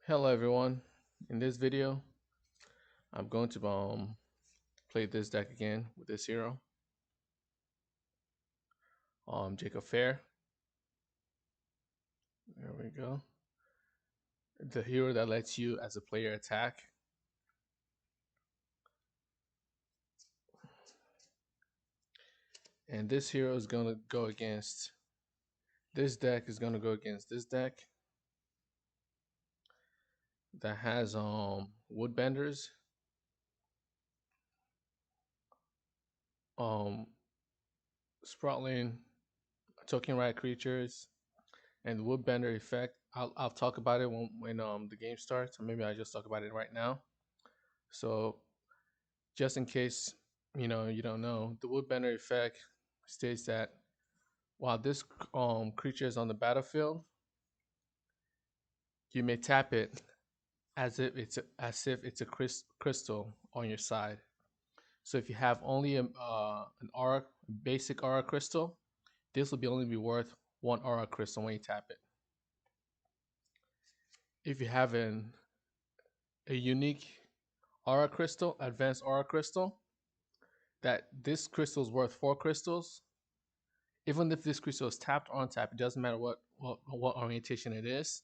Hello everyone. In this video, I'm going to play this deck again with this hero, Jacob Fair. There we go. The hero that lets you as a player attack. And this hero is going to go against this deck is going to go against this deck that has woodbenders, um sprawling token right creatures, and the woodbender effect. I'll talk about it when the game starts, or maybe I just talk about it right now. So just in case you don't know, the woodbender effect states that while this creature is on the battlefield, you may tap it as if it's a crystal on your side. So if you have only an aura basic aura crystal, this will be only be worth one aura crystal when you tap it. If you have a unique aura crystal, advanced aura crystal, that this crystal is worth 4 crystals. Even if this crystal is tapped or untapped, it doesn't matter what orientation it is.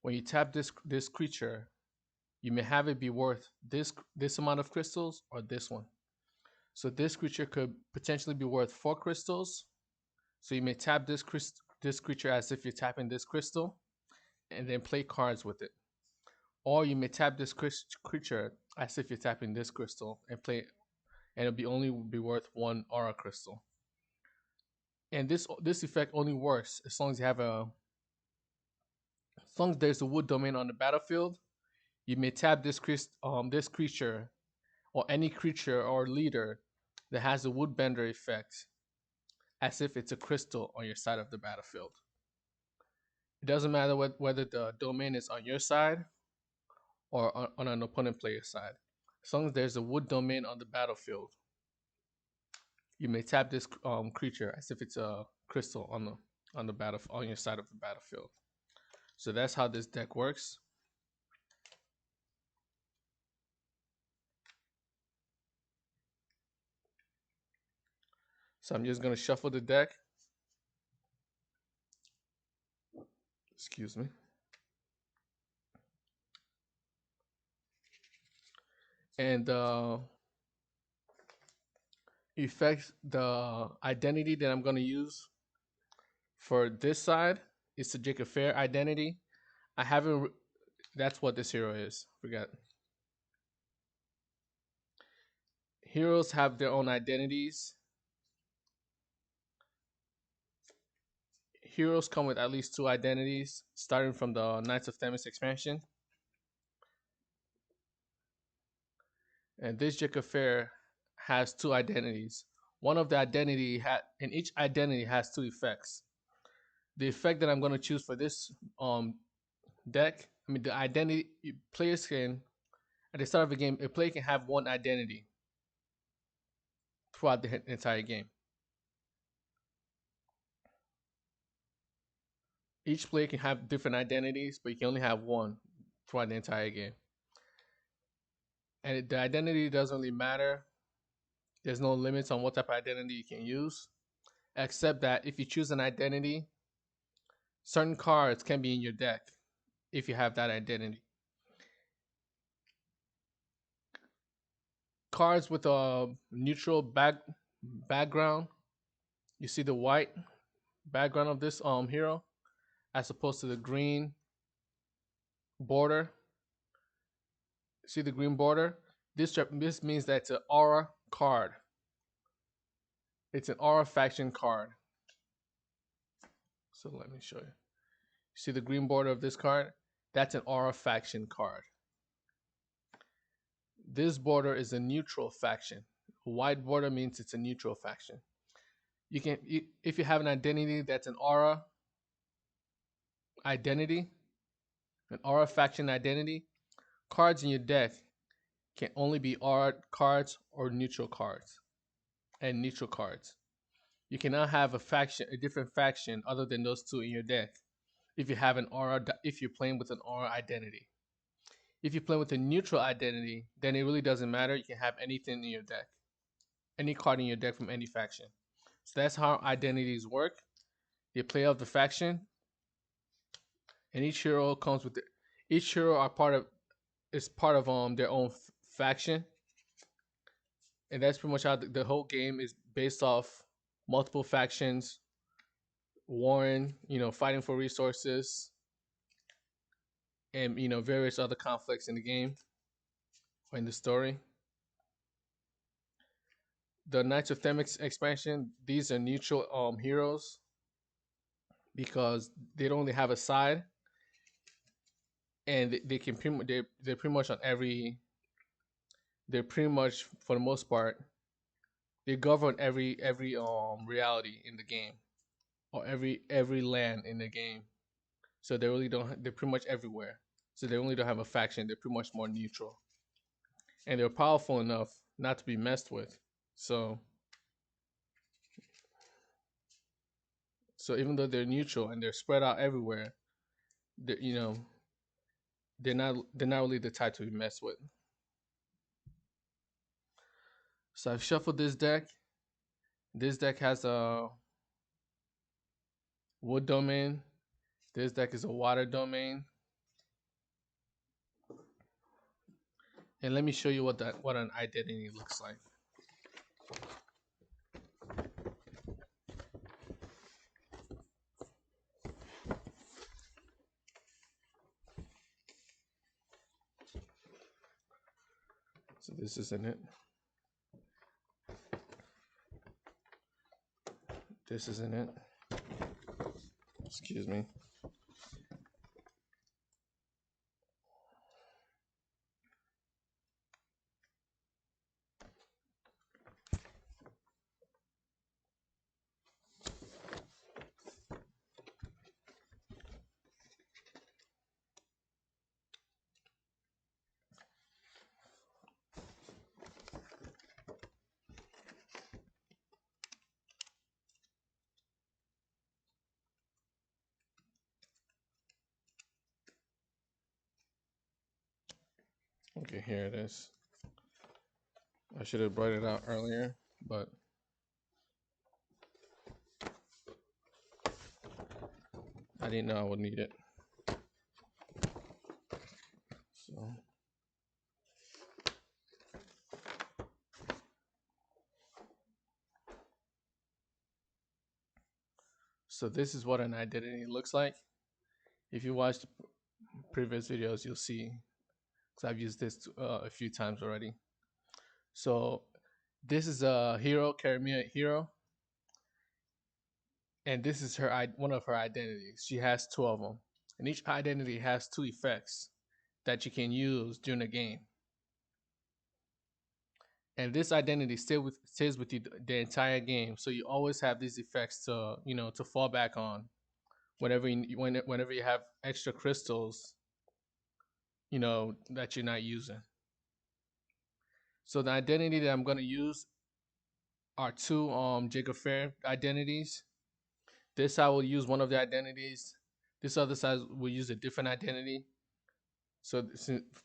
When you tap this creature, you may have it be worth this amount of crystals or this one. So this creature could potentially be worth 4 crystals. So you may tap this creature as if you're tapping this crystal, and then play cards with it. Or you may tap this creature as if you're tapping this crystal and play, and it'll be only be worth one aura crystal. And this effect only works as long as you have as long as there's a wood domain on the battlefield. You may tap this creature or any creature or leader that has a woodbender effect as if it's a crystal on your side of the battlefield. It doesn't matter whether the domain is on your side or on an opponent player's side. As long as there's a wood domain on the battlefield, you may tap this creature as if it's a crystal on the battle on your side of the battlefield. So that's how this deck works. So I'm just gonna shuffle the deck. Excuse me. And effect, the identity that I'm gonna use for this side is the Jacob Fair identity. I haven't. That's what this hero is. Forget. Heroes have their own identities. Heroes come with at least 2 identities, starting from the Knights of Themis expansion. And this Jacob Fair has 2 identities. One of the identity and each identity has 2 effects. The effect that I'm going to choose for this deck, the identity, players can, at the start of the game, a player can have one identity throughout the entire game. Each player can have different identities, but you can only have one throughout the entire game. And the identity doesn't really matter. There's no limits on what type of identity you can use, except that if you choose an identity, certain cards can be in your deck if you have that identity. Cards with a neutral background, you see the white background of this hero as opposed to the green border. See the green border? This means that it's an aura card. It's an aura faction card. So let me show you. See the green border of this card? That's an aura faction card. This border is a neutral faction. A white border means it's a neutral faction. If you have an identity that's an aura identity, an aura faction identity, cards in your deck can only be aura cards or neutral cards, and neutral cards. You cannot have a different faction other than those 2 in your deck if you have an aura, if you're playing with an aura identity. If you play with a neutral identity, then it really doesn't matter. You can have anything in your deck, any card in your deck from any faction. So that's how identities work. They play out the faction, and each hero comes with each hero are part of is part of their own faction, and that's pretty much how the whole game is based off multiple factions warring, fighting for resources, and various other conflicts in the game or in the story. The Knights of Themix expansion, these are neutral heroes because they don't really have a side, and they can they're pretty much on every. They're pretty much for the most part they govern every reality in the game or every land in the game. So they really don't. They're pretty much everywhere. So they only don't have a faction. They're pretty much more neutral, and they're powerful enough not to be messed with. So even though they're neutral and they're spread out everywhere, they they're not really the type to be messed with. So I've shuffled this deck. This deck has a wood domain. This deck is a water domain. And let me show you what an identity looks like. So this isn't it. This isn't it. Excuse me. Okay, here it is. I should have brought it out earlier, but I didn't know I would need it. So this is what an identity looks like. If you watch the previous videos, you'll see, because I've used this a few times already. So this is a hero, Karamia hero, and this is one of her identities. She has two of them, and each identity has two effects that you can use during the game. And this identity stays with you the entire game, so you always have these effects to fall back on whenever you have extra crystals, that you're not using. So the identity that I'm going to use are two Jacob Fair identities. This side will use one of the identities. This other side will use a different identity. So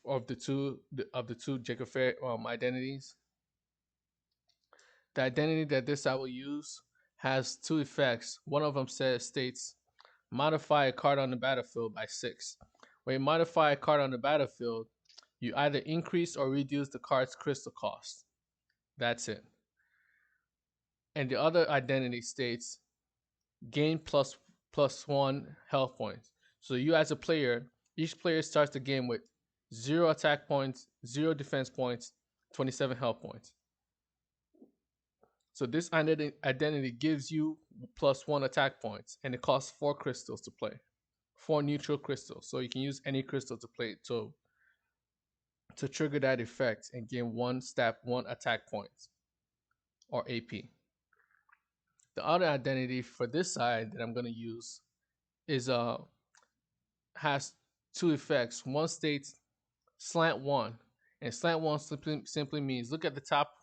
of the two Jacob Fair identities, the identity that this side will use has two effects. One of them states modify a card on the battlefield by 6. When you modify a card on the battlefield, you either increase or reduce the card's crystal cost. That's it. And the other identity states gain +1 health points. So you as a player, each player starts the game with 0 attack points, 0 defense points, 27 health points. So this identity gives you +1 attack points, and it costs 4 crystals to play. 4 neutral crystals. So you can use any crystal to play to trigger that effect and gain 1 attack points or AP. The other identity for this side that I'm going to use is has two effects. One states slant 1, and slant 1 simply means look at the top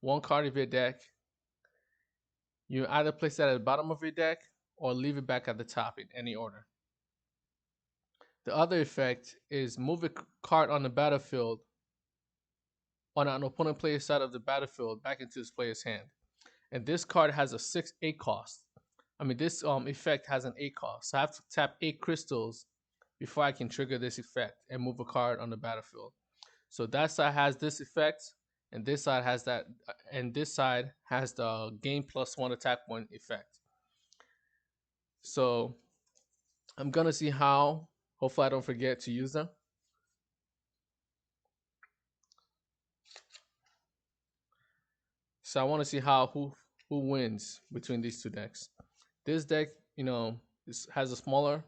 one card of your deck. You either place that at the bottom of your deck or leave it back at the top in any order. The other effect is move a card on the battlefield on an opponent player's side of the battlefield back into this player's hand. And this card has a 6/8 cost. I mean, this effect has an 8 cost. So I have to tap 8 crystals before I can trigger this effect and move a card on the battlefield. So that side has this effect, and this side has that, and this side has the gain +1 attack point effect. So I'm gonna see how. Hopefully, I don't forget to use them. So I want to see how who wins between these two decks. This deck, has a smaller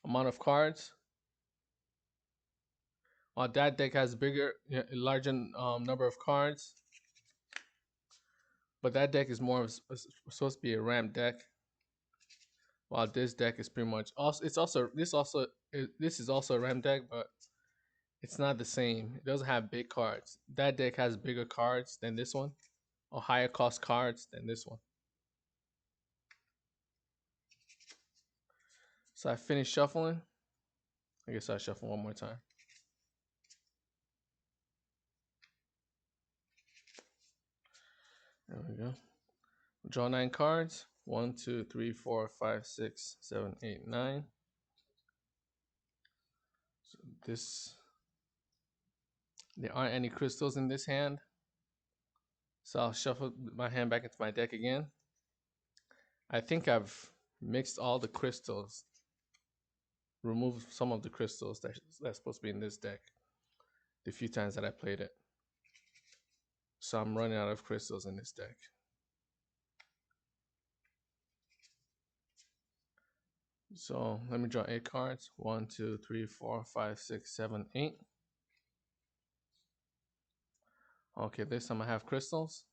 amount of cards, while that deck has bigger, larger number of cards. But that deck is more of supposed to be a ramp deck, while this deck is pretty much also. This is also a ramp deck, but it's not the same. It doesn't have big cards. That deck has bigger cards than this one, or higher cost cards than this one. So I finished shuffling. I guess I'll shuffle one more time. There we go. Draw 9 cards. 1, 2, 3, 4, 5, 6, 7, 8, 9. So there aren't any crystals in this hand. So I'll shuffle my hand back into my deck again. I think I've mixed all the crystals. Removed some of the crystals that's supposed to be in this deck the few times that I played it. So I'm running out of crystals in this deck. So let me draw 8 cards. 1, 2, 3, 4, 5, 6, 7, 8. Okay, this time I have crystals.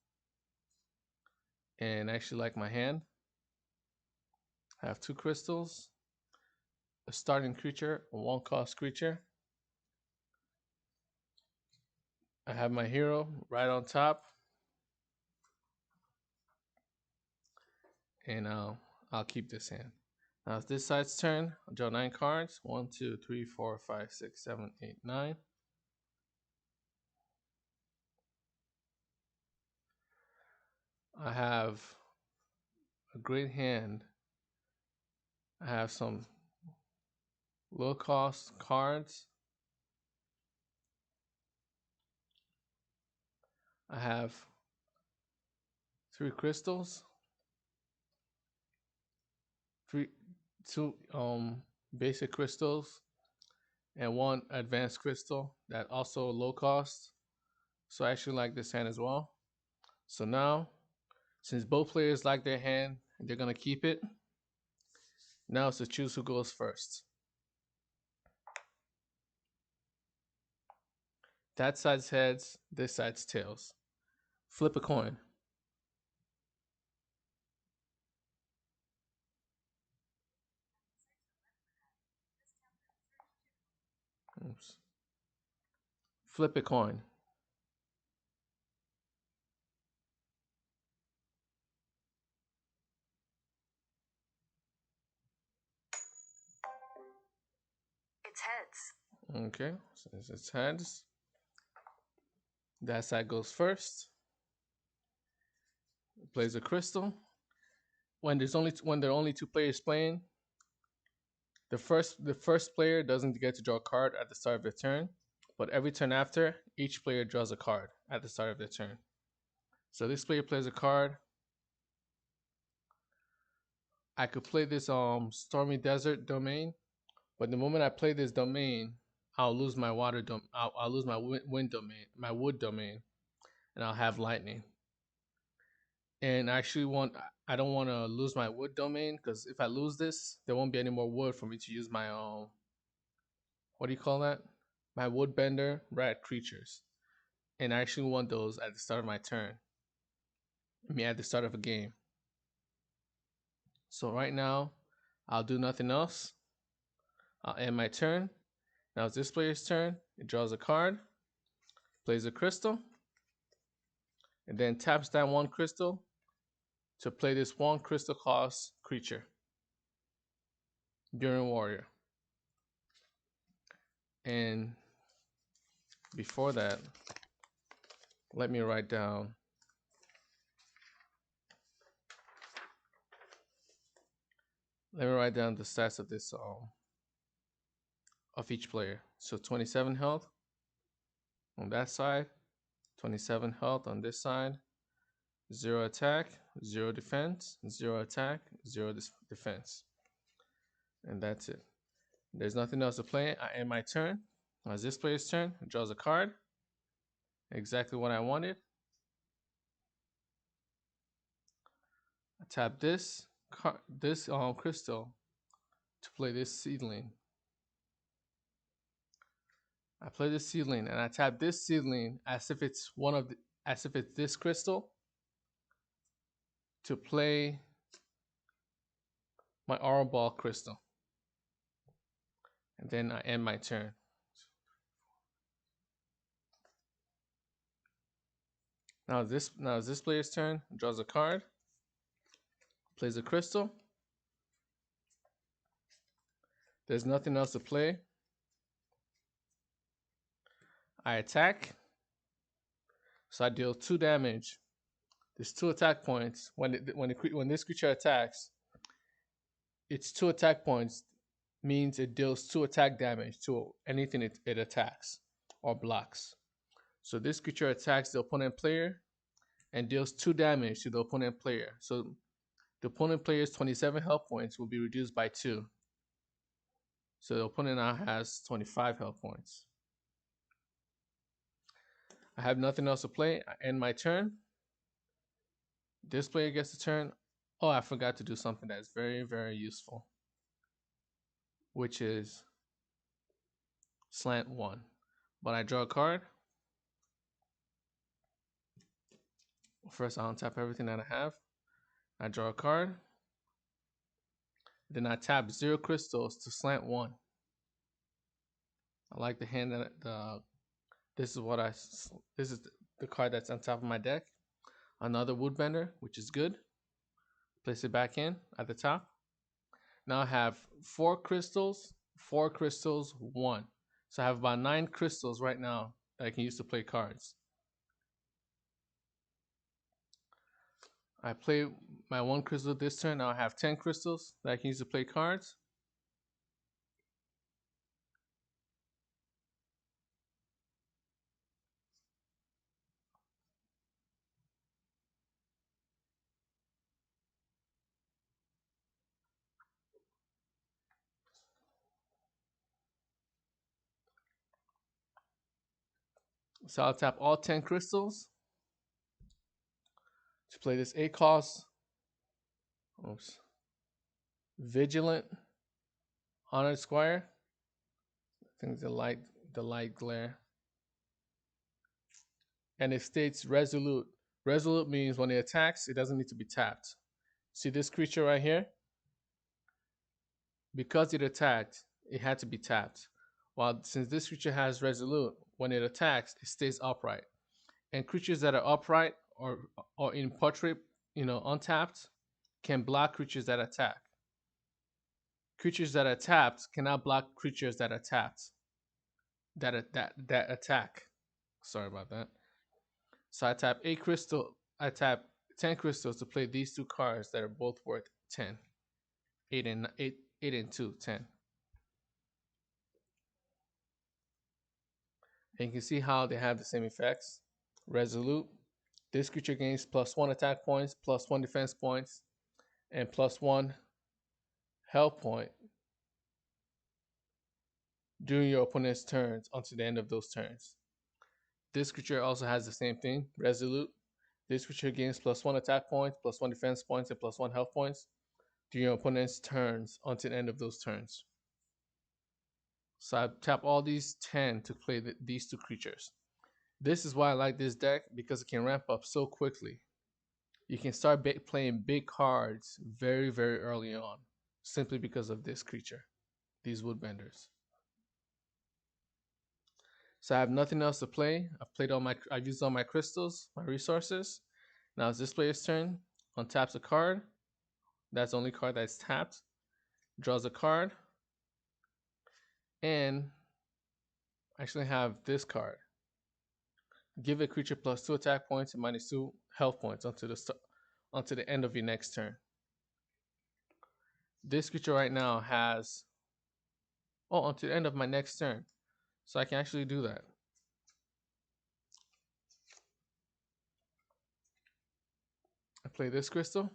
And I actually like my hand. I have 2 crystals, a starting creature, a 1-cost creature. I have my hero right on top. And I'll keep this hand. Now it's this side's turn. I'll draw 9 cards. 1, 2, 3, 4, 5, 6, 7, 8, 9. I have a great hand. I have some low cost cards. I have 3 crystals. 2 basic crystals and 1 advanced crystal that also low cost. So I actually like this hand as well. So now, since both players like their hand, they're gonna keep it. Now it's to choose who goes first. That side's heads, this side's tails. Flip a coin. Oops. Flip a coin. It's heads. Okay, since it's heads, that side goes first. Plays a crystal. When there are only 2 players playing, the first player doesn't get to draw a card at the start of their turn, but every turn after, each player draws a card at the start of their turn. So this player plays a card. I could play this Stormy Desert domain, but the moment I play this domain, I'll lose my I'll lose my wind domain, my wood domain, and I'll have lightning. And I don't want to lose my wood domain, because if I lose this, there won't be any more wood for me to use my what do you call that? My woodbender rat creatures. And I actually want those at the start of my turn. I mean, at the start of a game. So right now, I'll do nothing else. I'll end my turn. Now it's this player's turn. It draws a card, plays a crystal, and then taps that 1 crystal to play this 1 crystal cost creature, Burying Warrior. And before that, let me write down the stats of this of each player. So 27 health on that side, 27 health on this side, 0 attack, 0 defense, 0 attack, 0 defense. And that's it. There's nothing else to play. I end my turn. Now it's this player's turn. Draws a card. Exactly what I wanted. I tap this crystal to play this seedling. I play this seedling and I tap this seedling as if it's this crystal to play my aura ball crystal. And then I end my turn. Now it's this player's turn. Draws a card. Plays a crystal. There's nothing else to play. I attack. So I deal 2 damage. There's 2 attack points. When this creature attacks, its 2 attack points means it deals 2 attack damage to anything it attacks or blocks. So this creature attacks the opponent player and deals 2 damage to the opponent player. So the opponent player's 27 health points will be reduced by 2. So the opponent now has 25 health points. I have nothing else to play. I end my turn. This player gets a turn. Oh, I forgot to do something that's very, very useful, which is slant 1. But I draw a card. First, I untap everything that I have. I draw a card. Then I tap 0 crystals to slant 1. I like the hand that this is the card that's on top of my deck. Another Woodbender, which is good. Place it back in at the top. Now I have 4 crystals, 1. So I have about 9 crystals right now that I can use to play cards. I play my 1 crystal this turn. Now I have 10 crystals that I can use to play cards. So I'll tap all 10 crystals to play this 8 cost. Oops. Vigilant Honored Squire. I think the light glare. And it states resolute. Resolute means when it attacks, it doesn't need to be tapped. See this creature right here? Because it attacked, it had to be tapped. While since this creature has resolute, when it attacks, it stays upright. And creatures that are upright or in portrait, untapped, can block creatures that attack. Creatures that are tapped cannot block creatures that are tapped. That attack. Sorry about that. So I tap 10 crystals to play these 2 cards that are both worth 10. 8 and 2, 10. And you can see how they have the same effects. Resolute. This creature gains +1 attack points, +1 defense points, and +1 health point during your opponent's turns until the end of those turns. This creature also has the same thing, Resolute. This creature gains +1 attack points, +1 defense points, and +1 health points during your opponent's turns until the end of those turns. So I tap all these 10 to play these 2 creatures. This is why I like this deck, because it can ramp up so quickly. You can start playing big cards very, very early on, simply because of this creature, these Woodbenders. So I have nothing else to play. I've used all my crystals, my resources. Now it's this player's turn. Untaps a card. That's the only card that's tapped. Draws a card. And I actually have this card. Give a creature +2 attack points and -2 health points until the end of your next turn. This creature right now has until the end of my next turn. So I can actually do that. I play this crystal.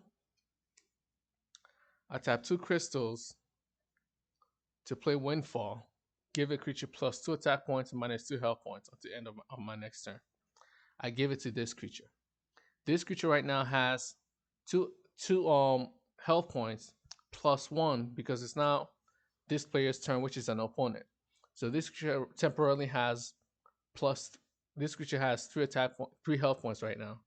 I tap 2 crystals to play Windfall. Give a creature +2 attack points and -2 health points until the end of my next turn. I give it to this creature. This creature right now has two health points +1 because it's now this player's turn, which is an opponent. So this creature temporarily has plus. This creature has 3 health points right now.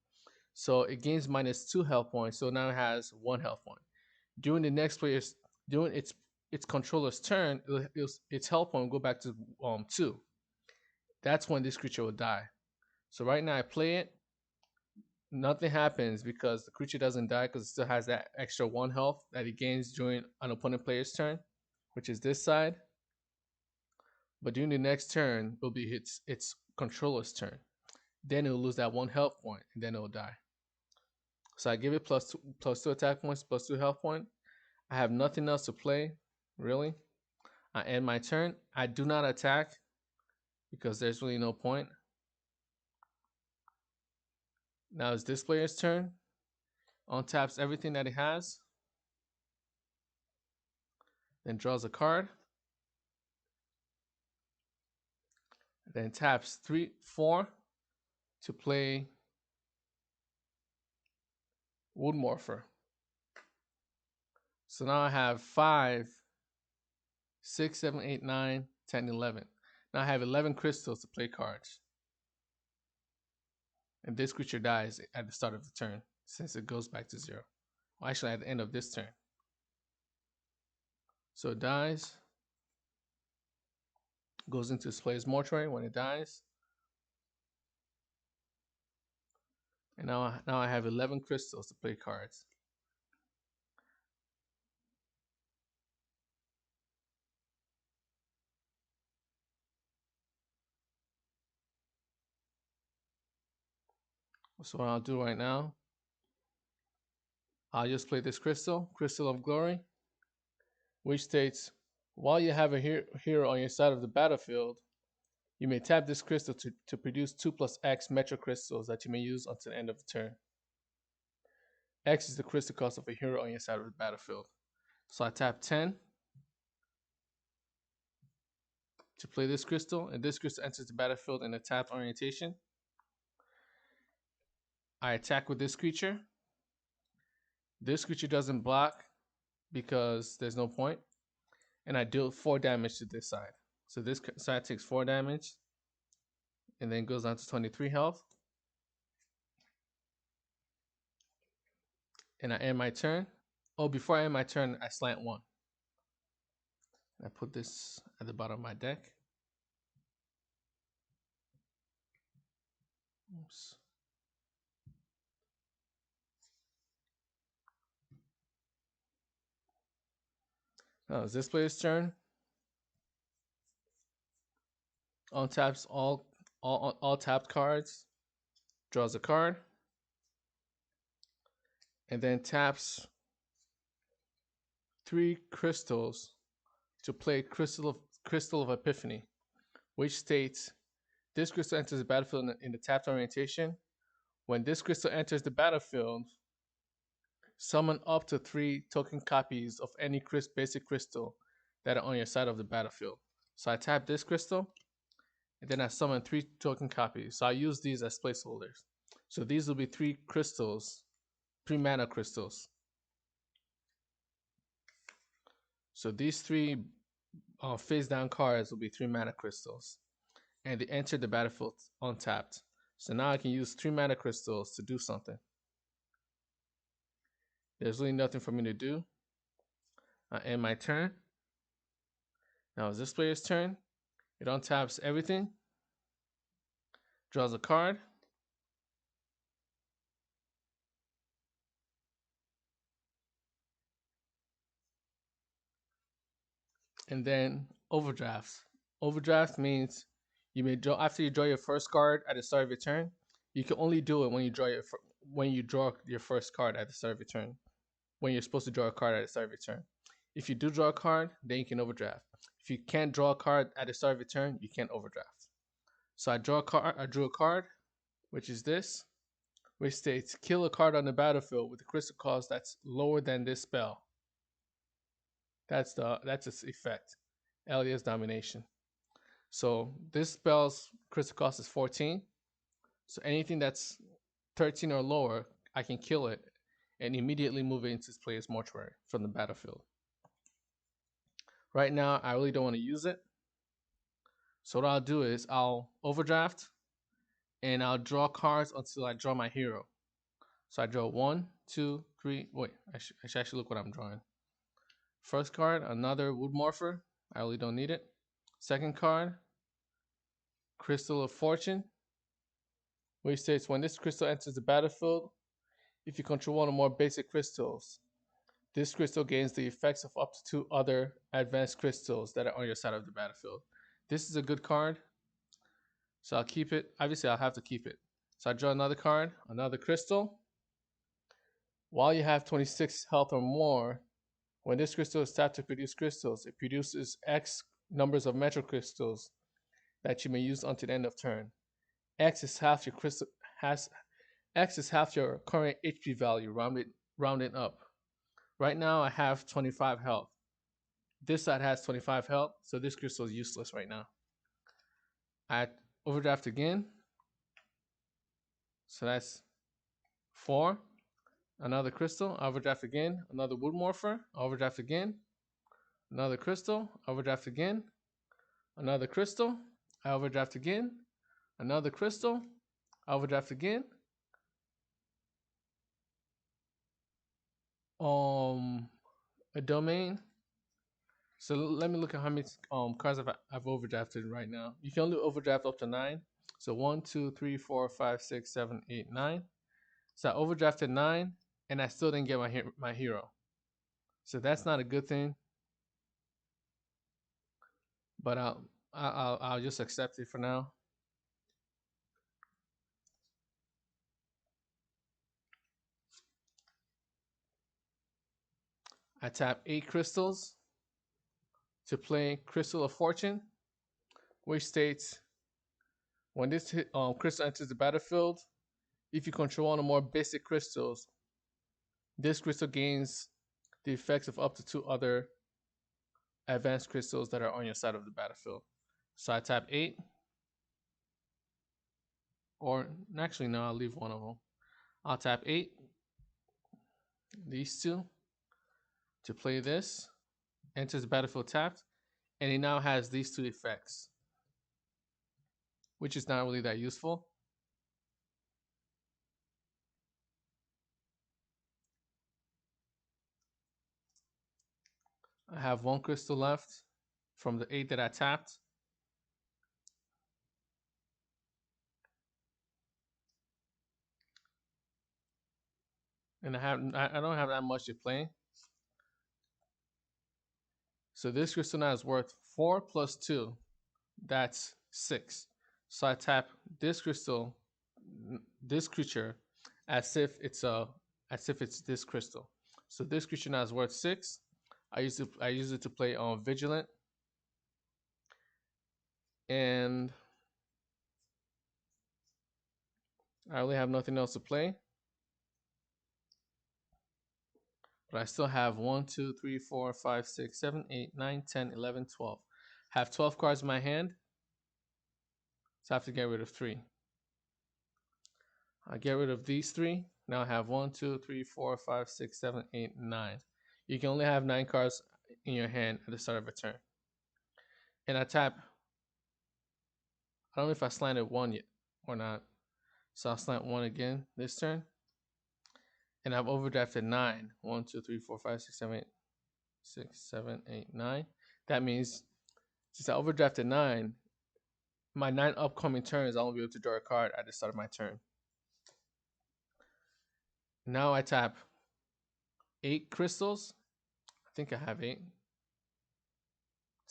So it gains -2 health points. So now it has 1 health point. During the next player's during its controller's turn, its health point will go back to 2. That's when this creature will die. So right now I play it. Nothing happens because the creature doesn't die because it still has that extra 1 health that it gains during an opponent player's turn, which is this side. But during the next turn, it'll be its controller's turn. Then it'll lose that 1 health point, and then it'll die. So I give it +2 attack points, +2 health point. I have nothing else to play, really. I end my turn. I do not attack because there's really no point. Now it's this player's turn. Untaps everything that it has. Then draws a card. Then taps 4 to play Woodmorpher. So now I have 5, 6, 7, 8, 9, 10, 11. Now I have 11 crystals to play cards. And this creature dies at the start of the turn since it goes back to 0. Well, actually, at the end of this turn. So it dies. Goes into its player's mortuary when it dies. And now I have 11 crystals to play cards. So what I'll do right now, I'll just play this crystal, Crystal of Glory, which states, while you have a hero on your side of the battlefield, you may tap this crystal to produce 2+X Metro crystals that you may use until the end of the turn. X is the crystal cost of a hero on your side of the battlefield. So I tap 10 to play this crystal, and this crystal enters the battlefield in a tapped orientation. I attack with this creature. This creature doesn't block because there's no point. And I deal 4 damage to this side. So this side takes 4 damage and then goes down to 23 health. And I end my turn. Oh, before I end my turn, I slant 1. I put this at the bottom of my deck. Oops. Now it's this player's turn. Untaps all tapped cards. Draws a card. And then taps 3 crystals to play Crystal of Epiphany, which states this crystal enters the battlefield in the tapped orientation. When this crystal enters the battlefield, summon up to 3 token copies of any basic crystal that are on your side of the battlefield. So I tap this crystal, and then I summon 3 token copies. So I use these as placeholders. So these will be 3 crystals, 3 mana crystals. So these 3 face down cards will be 3 mana crystals. And they enter the battlefield untapped. So now I can use 3 mana crystals to do something. There's really nothing for me to do. I end my turn. Now it's this player's turn. It untaps everything. Draws a card. And then overdrafts. Overdraft means You may draw after you draw your first card at the start of your turn. You can only do it when you draw your first card at the start of your turn. When you're supposed to draw a card at the start of your turn. If you do draw a card, then you can overdraft. If you can't draw a card at the start of your turn, you can't overdraft. So I drew a card, which is this, which states kill a card on the battlefield with a crystal cost that's lower than this spell. That's its effect. Elia's domination. So this spell's crystal cost is 14. So anything that's 13 or lower, I can kill it and immediately move it into its player's mortuary from the battlefield. Right now, I really don't want to use it. So what I'll do is I'll overdraft and I'll draw cards until I draw my hero. So I draw 1, 2, 3. Wait, I should actually look what I'm drawing. First card, another Wood Morpher. I really don't need it. Second card, Crystal of Fortune, which states when this crystal enters the battlefield, if you control one or more basic crystals, this crystal gains the effects of up to 2 other advanced crystals that are on your side of the battlefield. This is a good card, so I'll keep it. Obviously, I'll have to keep it. So I draw another card, another crystal. While you have 26 health or more, when this crystal is tapped to produce crystals, it produces X numbers of metro crystals that you may use until the end of turn. X is half your crystal has X is half your current HP value, rounded up. Right now I have 25 health. This side has 25 health, so this crystal is useless right now. I overdraft again. So that's 4. Another crystal, overdraft again. Another Wood Morpher, overdraft again. Another crystal, overdraft again. Another crystal, I overdraft again. Another crystal, overdraft again. A domain. So let me look at how many cards I've overdrafted right now. You can only overdraft up to 9. So 1, 2, 3, 4, 5, 6, 7, 8, 9. So I overdrafted 9, and I still didn't get my hero. So that's not a good thing. But I'll just accept it for now. I tap 8 crystals to play Crystal of Fortune, which states when this crystal enters the battlefield, if you control one or more basic crystals, this crystal gains the effects of up to 2 other advanced crystals that are on your side of the battlefield. So I tap 8, or actually no, I'll leave one of them. I'll tap 8, these 2, to play this. Enters the battlefield tapped, and it now has these 2 effects, which is not really that useful. I have 1 crystal left from the 8 that I tapped. And I don't have that much to play. So this crystal now is worth 4 plus 2. That's 6. So I tap this crystal, this creature, as if it's this crystal. So this creature now is worth 6. I use it to play on Vigilant. And I really have nothing else to play. But I still have 1, 2, 3, 4, 5, 6, 7, 8, 9, 10, 11, 12. I have 12 cards in my hand. So I have to get rid of 3. I get rid of these 3. Now I have 1, 2, 3, 4, 5, 6, 7, 8, 9. You can only have 9 cards in your hand at the start of a turn. And I tap. I don't know if I slanted 1 yet or not. So I'll slant 1 again this turn. And I've overdrafted 9. 1, 2, 3, 4, 5, 6, 7, 8, 6, 7, 8, 9. That means since I overdrafted 9, my 9 upcoming turns, I'll be able to draw a card at the start of my turn. Now I tap 8 crystals. I think I have 8.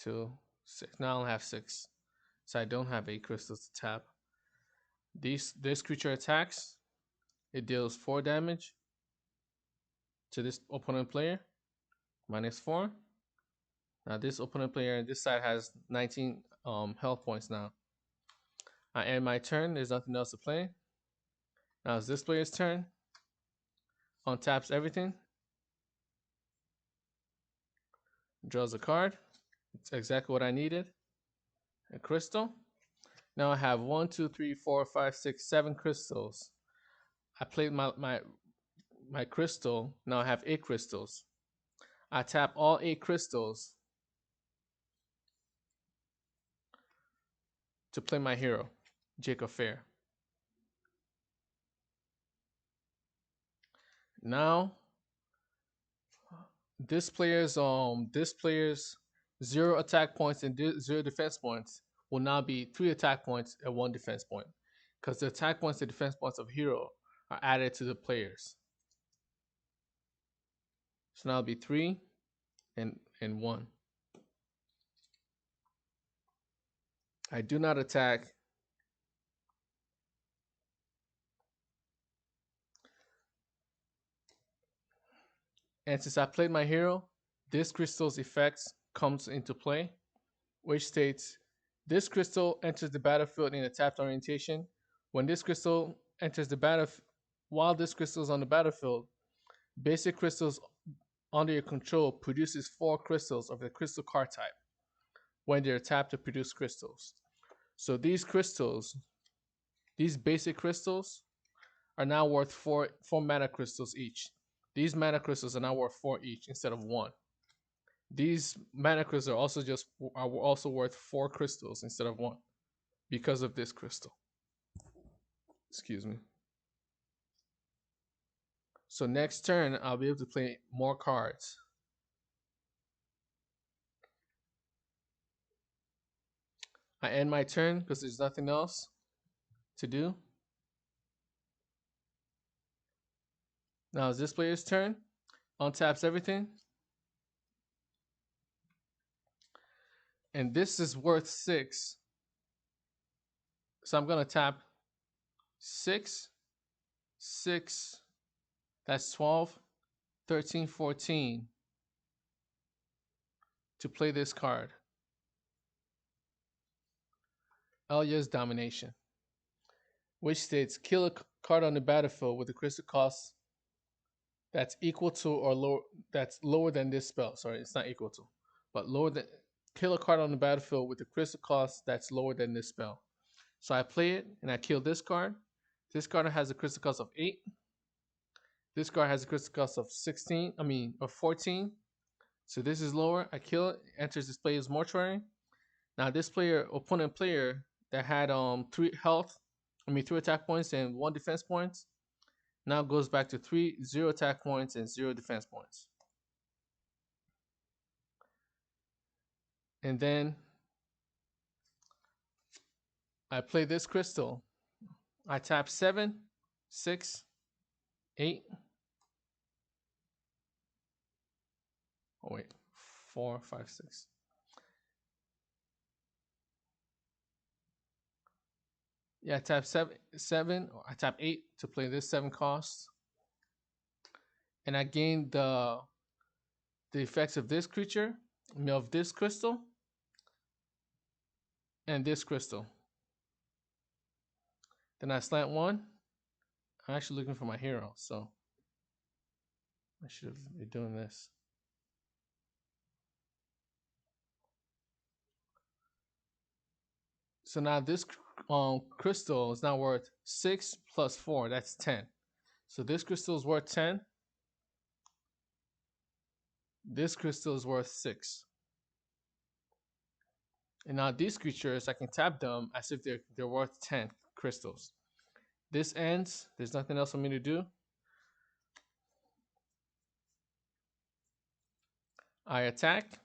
2, 6. Now I'll have 6. so I don't have 8 crystals to tap. This creature attacks. It deals 4 damage to this opponent player, -4. Now this opponent player on this side has 19 health points now. I end my turn. There's nothing else to play. Now it's this player's turn. Untaps everything. Draws a card. It's exactly what I needed. A crystal. Now I have 1, 2, 3, 4, 5, 6, 7 crystals. I played my crystal. Now I have 8 crystals. I tap all 8 crystals to play my hero, Jacob Fair. Now this player's 0 attack points and 0 defense points will now be 3 attack points and 1 defense point, because the attack points and defense points of hero are added to the players. So now it'll be 3 and 1. I do not attack. And since I played my hero, this crystal's effects comes into play, which states this crystal enters the battlefield in a tapped orientation. When this crystal enters the battlefield, while this crystal is on the battlefield, basic crystals under your control produces 4 crystals of the crystal card type when they're tapped to produce crystals. So these crystals, these basic crystals, are now worth 4 mana crystals each. These mana crystals are now worth 4 each instead of 1. These mana crystals are also worth 4 crystals instead of 1 because of this crystal. Excuse me. So next turn, I'll be able to play more cards. I end my turn because there's nothing else to do. Now it's this player's turn. Untaps everything. And this is worth 6. So I'm going to tap 6, 6, that's 12, 13, 14 to play this card. Elya's Domination, which states kill a card on the battlefield with a crystal cost that's equal to or lower, that's lower than this spell. Sorry, it's not equal to, but lower than, kill a card on the battlefield with a crystal cost that's lower than this spell. So I play it and I kill this card. This card has a crystal cost of 8. This card has a crystal cost of 14. So this is lower. I kill it, enters this player's mortuary. Now this opponent player that had 3 attack points and 1 defense points, now goes back to 0 attack points and 0 defense points. And then I play this crystal. I tap 7, 6, 8. Oh wait, 4, 5, 6. Yeah, I tap 7. I tap 8 to play this 7 cost. And I gain the effects of this creature, of this crystal, and this crystal. Then I slant 1. I'm actually looking for my hero, so I should be doing this. So now this crystal is now worth 6 plus 4. That's 10. So this crystal is worth 10. This crystal is worth 6. And now these creatures, I can tap them as if they're worth 10 crystals. This ends. There's nothing else for me to do. I attack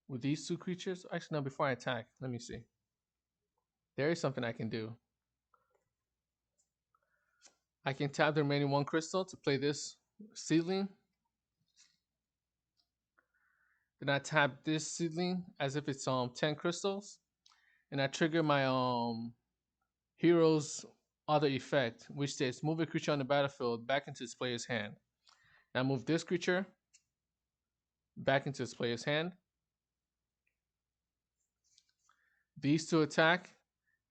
with these 2 creatures. Actually, no, before I attack, let me see. There is something I can do. I can tap the remaining 1 crystal to play this seedling. Then I tap this seedling as if it's 10 crystals, and I trigger my hero's other effect, which states move a creature on the battlefield back into its player's hand. Now move this creature back into its player's hand. These two attack.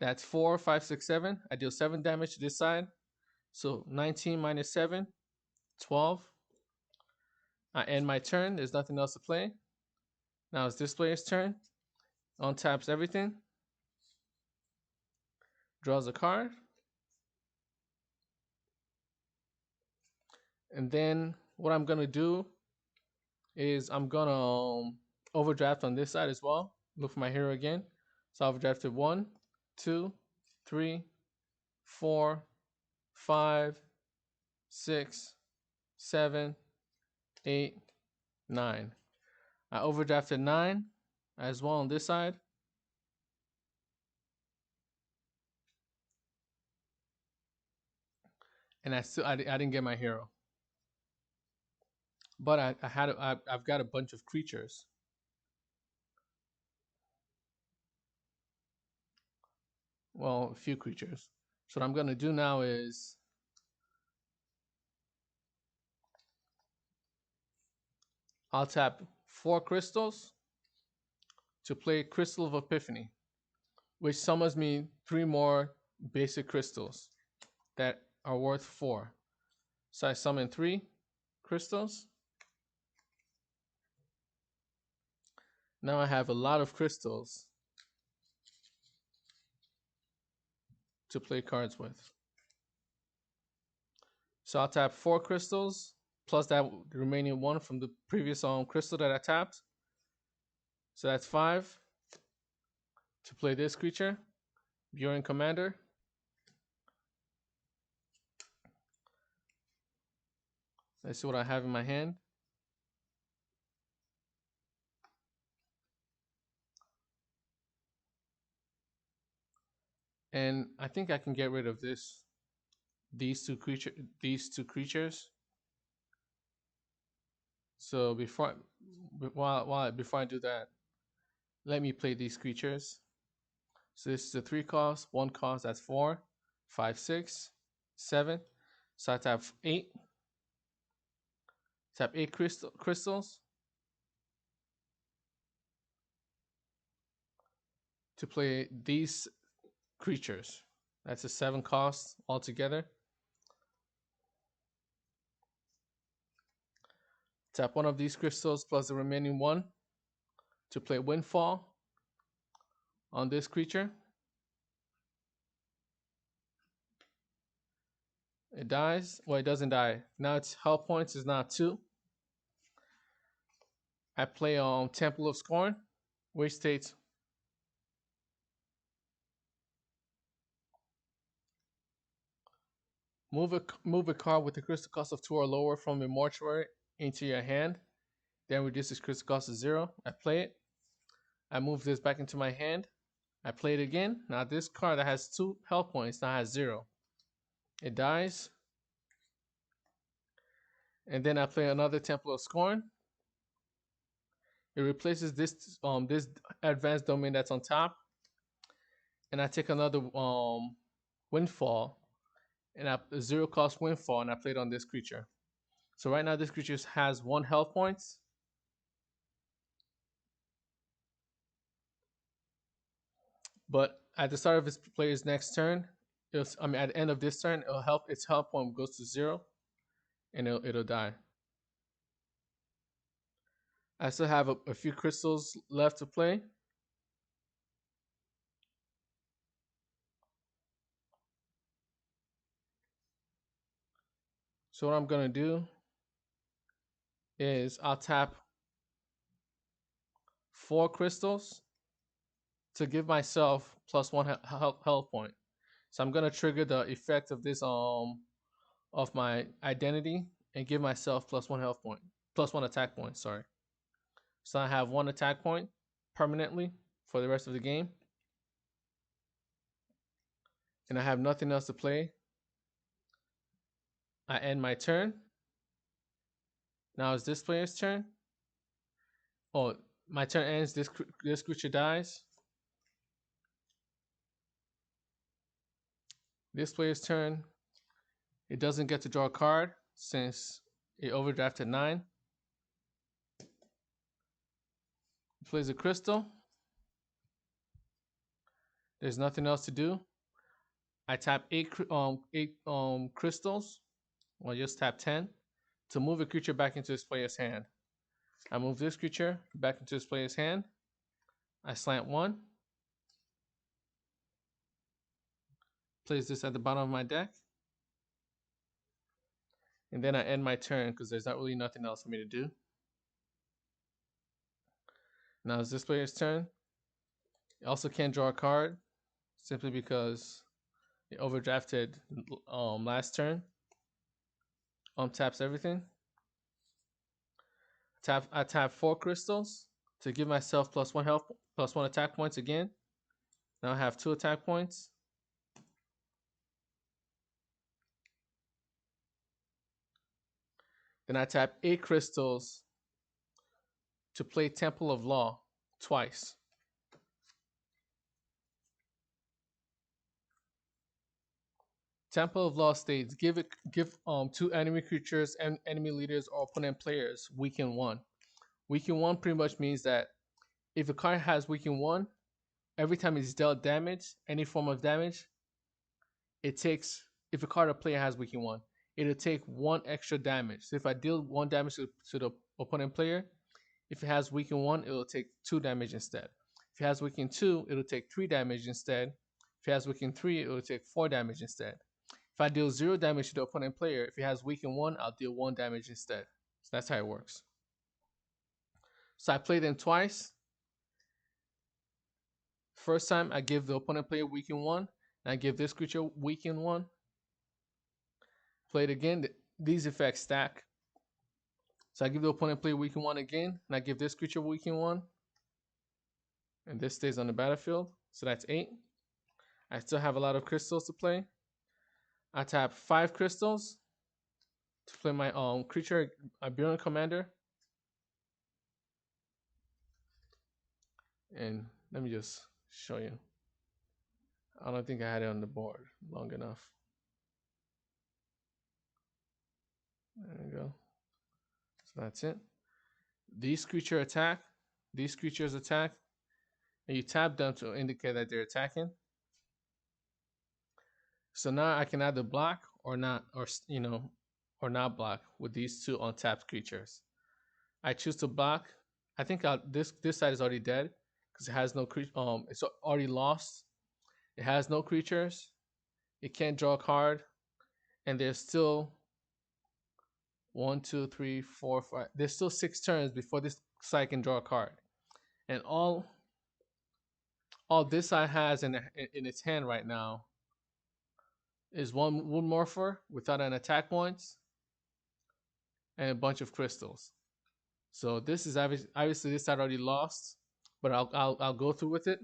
That's 4, 5, 6, 7. I deal 7 damage to this side. So 19 minus 7, 12. I end my turn. There's nothing else to play. Now it's this player's turn. Untaps everything. Draws a card. And then what I'm going to do is I'm going to overdraft on this side as well. Look for my hero again. So I overdrafted 1, 2, 3, 4, 5, 6, 7, 8, 9. I overdrafted 9 as well on this side. And I didn't get my hero. But I've got a bunch of creatures. Well, a few creatures. So what I'm going to do now is I'll tap 4 crystals to play Crystal of Epiphany, which summons me 3 more basic crystals that are worth 4. So I summon 3 crystals. Now I have a lot of crystals to play cards with. So I'll tap 4 crystals plus that the remaining 1 from the previous crystal that I tapped. So that's 5 to play this creature, Buren Commander. Let's see what I have in my hand. And I think I can get rid of these two creatures. So before I do that, let me play these creatures. So this is a 3 cost, 1 cost, that's 4, 5, 6, 7. So I tap 8. Tap 8 crystals to play these creatures. That's a 7 cost altogether. Tap 1 of these crystals plus the remaining 1 to play Windfall on this creature. It dies. Well, it doesn't die. Now its health points is now 2. I play on Temple of Scorn, which states move a card with a crystal cost of 2 or lower from your mortuary into your hand. Then reduce its crystal cost to 0. I play it. I move this back into my hand. I play it again. Now this card that has 2 health points now has 0. It dies. And then I play another Temple of Scorn. It replaces this this advanced domain that's on top. And I take another Windfall. And a 0 cost Windfall, and I play it on this creature. So right now this creature has 1 health points. But at the start of his player's next turn, at the end of this turn, its health point goes to 0, and it'll die. I still have a few crystals left to play. So what I'm gonna do is I'll tap 4 crystals to give myself plus 1 health point. So I'm gonna trigger the effect of this of my identity and give myself plus 1 health point, plus 1 attack point. Sorry. So I have 1 attack point permanently for the rest of the game, and I have nothing else to play. I end my turn. Now it's this player's turn. Oh, my turn ends. This creature dies. This player's turn. It doesn't get to draw a card since it overdrafted 9. It plays a crystal. There's nothing else to do. I tap eight crystals. Well, just tap 10 to move a creature back into this player's hand. I move this creature back into this player's hand. I slant 1. Place this at the bottom of my deck. And then I end my turn because there's not really nothing else for me to do. Now it's this player's turn. It also can't draw a card simply because it overdrafted last turn. Taps everything. I tap 4 crystals to give myself +1 health, +1 attack points again. Now I have 2 attack points. Then I tap 8 crystals to play Temple of Law twice. Temple of Law states give 2 enemy creatures and enemy leaders or opponent players weaken 1. Weaken 1 pretty much means that if a card has weaken 1, every time it's dealt damage, any form of damage, it takes, if a card or player has weaken 1, it'll take 1 extra damage. So if I deal 1 damage to the opponent player, if it has weaken 1, it'll take 2 damage instead. If it has weaken 2, it'll take 3 damage instead. If it has weaken 3, it'll take 4 damage instead. If I deal 0 damage to the opponent player, if it has weaken 1, I'll deal 1 damage instead. So that's how it works. So I play them twice. First time, I give the opponent player weaken 1, and I give this creature weaken 1. Play it again. These effects stack. So I give the opponent player weaken 1 again, and I give this creature weaken 1. And this stays on the battlefield. So that's 8. I still have a lot of crystals to play. I tap 5 crystals to play my creature, Iberian Commander. And let me just show you. I don't think I had it on the board long enough. There we go. So that's it. These creatures attack. These creatures attack. And you tap them to indicate that they're attacking. So now I can either block or not, or not block with these 2 untapped creatures. I choose to block. I think this side is already dead because it has no creature. It's already lost. It has no creatures. It can't draw a card, and there's still 1, 2, 3, 4, 5. There's still 6 turns before this side can draw a card, and all this side has in its hand right now is 1 Wood Morpher without an attack points and a bunch of crystals. So this is obviously this side already lost, but I'll go through with it.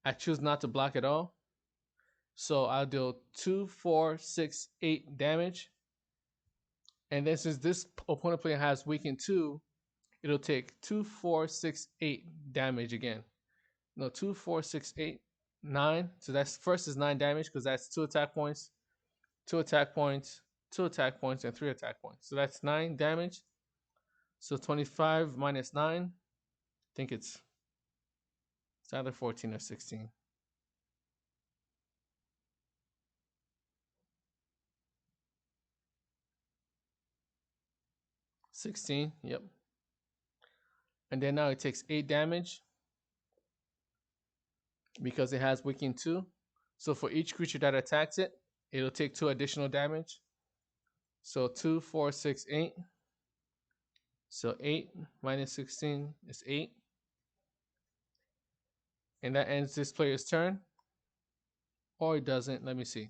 I choose not to block at all. So I'll deal 2, 4, 6, 8 damage. And then since this opponent player has weakened 2, it'll take 2, 4, 6, 8 damage again. No, 2, 4, 6, 8, 9. So that's first is 9 damage because that's 2 attack points, 2 attack points, 2 attack points, and 3 attack points. So that's 9 damage. So 25 minus 9, I think it's either 14 or 16. 16, yep. And then now it takes 8 damage because it has weaken 2. So for each creature that attacks it, it'll take 2 additional damage. So 2, 4, 6, 8. So 8 minus 16 is 8. And that ends this player's turn. Or it doesn't. Let me see.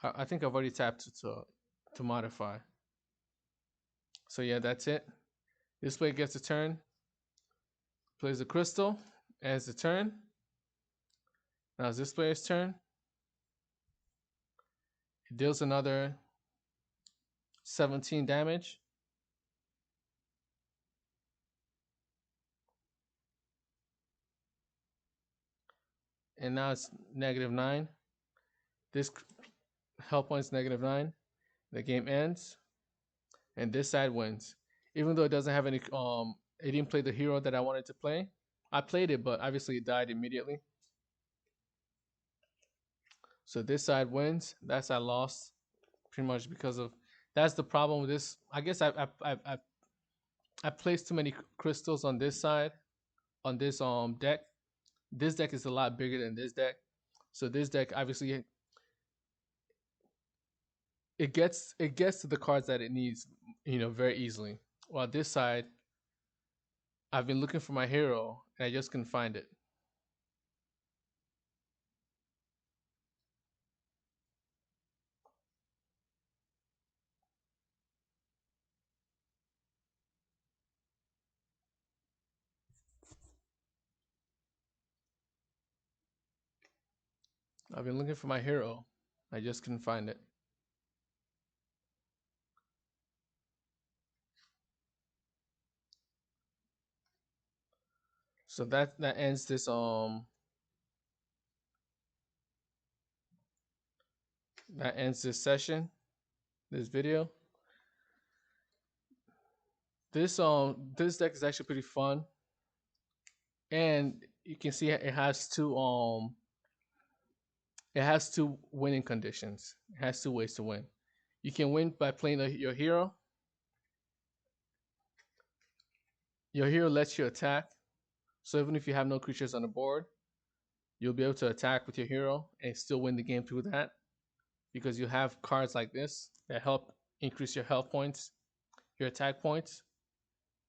I think I've already tapped to modify. So yeah, that's it. This player gets a turn. Plays a crystal. Ends the turn. Now it's this player's turn. It deals another 17 damage. And now it's -9. This health point's -9. The game ends, and this side wins. Even though it doesn't have any, it didn't play the hero that I wanted to play. I played it, but obviously it died immediately. So this side wins. That side lost, pretty much because of. That's the problem with this. I guess I placed too many crystals on this side, on this deck. This deck is a lot bigger than this deck, so this deck obviously it gets to the cards that it needs, very easily. While this side, I've been looking for my hero and I just couldn't find it. I've been looking for my hero. I just couldn't find it. So that ends this session, this video. This deck is actually pretty fun, and you can see it has two winning conditions. It has two ways to win. You can win by playing your hero. Your hero lets you attack, so even if you have no creatures on the board, you'll be able to attack with your hero and still win the game through that, because you have cards like this that help increase your health points, your attack points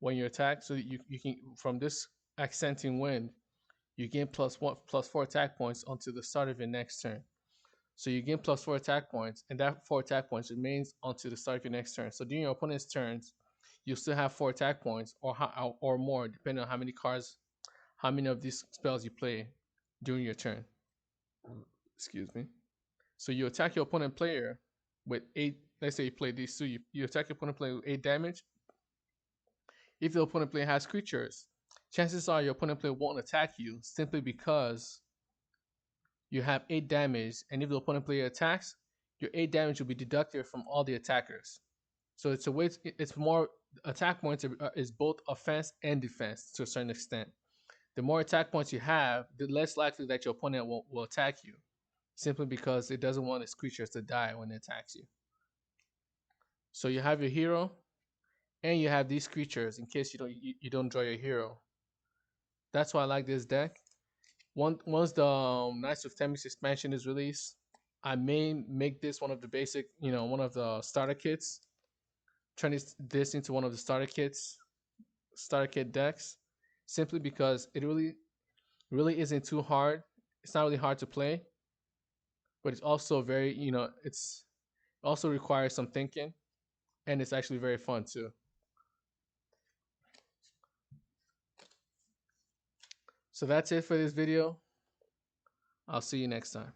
when you attack. So you can, from this accenting wind, you gain +4 attack points until the start of your next turn. So you gain +4 attack points, and that 4 attack points remains until the start of your next turn. So during your opponent's turns, you still have 4 attack points or more, depending on how many of these spells you play during your turn. Excuse me. So you attack your opponent player with 8. Let's say you play these two. You attack your opponent player with 8 damage. If the opponent player has creatures, chances are your opponent player won't attack you simply because you have 8 damage, and if the opponent player attacks, your 8 damage will be deducted from all the attackers. So it's a way. It's more attack points is both offense and defense to a certain extent. The more attack points you have, the less likely that your opponent will attack you, simply because it doesn't want its creatures to die when it attacks you. So you have your hero, and you have these creatures in case you don't draw your hero. That's why I like this deck. Once the Knights of Themis expansion is released, I may make this one of the basic, one of the starter kits. Turn this into one of the starter kit decks, simply because it really isn't too hard. It's not really hard to play, but it's also very, it's also requires some thinking, and it's actually very fun too. So that's it for this video. I'll see you next time.